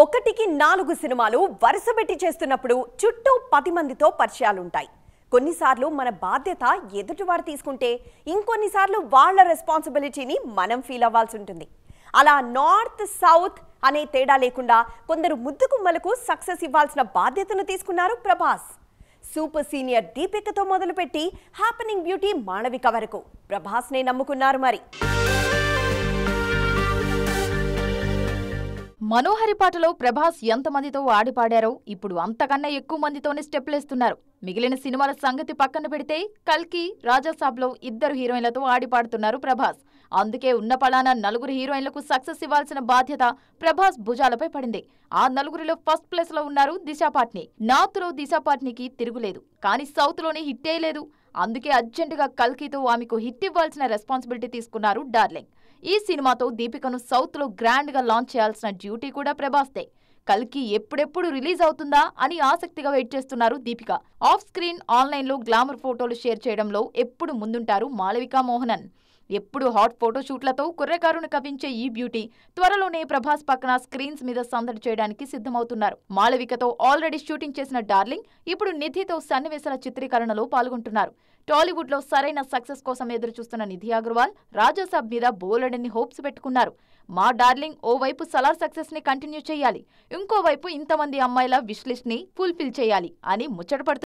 ఒకటికి 4 సినిమాలు వరుసబెట్టి చేస్తున్నప్పుడు చుట్టూ 10 మందితో పరిచయాలుంటాయి. కొన్నిసార్లు మన బాధ్యత ఎదుటివారు తీసుకుంటే ఇంకొన్నిసార్లు వాళ్ళ రెస్పాన్సిబిలిటీని మనం ఫీల్ అవ్వాల్సి ఉంటుంది. అలా నార్త్ సౌత్ అనే తేడా లేకుండా కొందరు ముద్దుగుమ్మలకు సక్సెస్ ఇవ్వాల్సిన బాధ్యతను తీసుకున్నారు ప్రభాస్. సూపర్ సీనియర్ దీపికతో మొదలుపెట్టి హ్యాపెనింగ్ బ్యూటీ మాళవిక వరకు ప్రభాస్నే నమ్ముకున్నారు. మరి మనోహరి పాటలో ప్రభాస్ ఎంతమందితో ఆడిపాడారో ఇప్పుడు అంతకన్నా ఎక్కువ మందితోనే స్టెప్లేస్తున్నారు. మిగిలిన సినిమాల సంగతి పక్కన పెడితే కల్కి, రాజాసాబ్లో 2 హీరోయిన్లతో ఆడిపాడుతున్నారు ప్రభాస్. అందుకే ఉన్న పళాన 4 హీరోయిన్లకు సక్సెస్ ఇవ్వాల్సిన బాధ్యత ప్రభాస్ భుజాలపై పడింది. ఆ 4లో ఫస్ట్ ప్లేస్ లో ఉన్నారు దిశా పాట్నీ. నార్త్ లో దిశా పాట్నీకి తిరుగులేదు, కానీ సౌత్ లోనే హిట్టే లేదు. అందుకే అర్జెంటుగా కల్కితో ఆమెకు హిట్ ఇవ్వాల్సిన రెస్పాన్సిబిలిటీ తీసుకున్నారు డార్లింగ్. ఈ సినిమాతో దీపికను సౌత్ లో గ్రాండ్ గా లాంచ్ చేయాల్సిన డ్యూటీ కూడా ప్రభాస్దే. కల్కి ఎప్పుడెప్పుడు రిలీజ్ అవుతుందా అని ఆసక్తిగా వెయిట్ చేస్తున్నారు దీపిక. ఆఫ్ స్క్రీన్, ఆన్లైన్ లో గ్లామర్ ఫోటోలు షేర్ చేయడంలో ఎప్పుడు ముందుంటారు మాళవిక మోహనన్. ఎప్పుడు హాట్ ఫోటోషూట్లతో కుర్రకారును కవించే ఈ బ్యూటీ త్వరలోనే ప్రభాస్ పక్కన స్క్రీన్స్ మీద సందడి చేయడానికి సిద్ధమవుతున్నారు. మాళవికతో ఆల్రెడీ షూటింగ్ చేసిన డార్లింగ్ ఇప్పుడు నిధితో సన్నివేశాల చిత్రీకరణలో పాల్గొంటున్నారు. టాలీవుడ్ లో సరైన సక్సెస్ కోసం ఎదురు చూస్తున్న నిధి అగర్వాల్ రాజాసాబ్ మీద బోలెడన్ని హోప్స్ పెట్టుకున్నారు. మా డార్లింగ్ ఓవైపు సలార్ సక్సెస్ ని కంటిన్యూ చేయాలి, ఇంకోవైపు ఇంతమంది అమ్మాయిల విష్ లిస్ట్ ని ఫుల్ఫిల్ చేయాలి అని ముచ్చటపడుతున్నారు.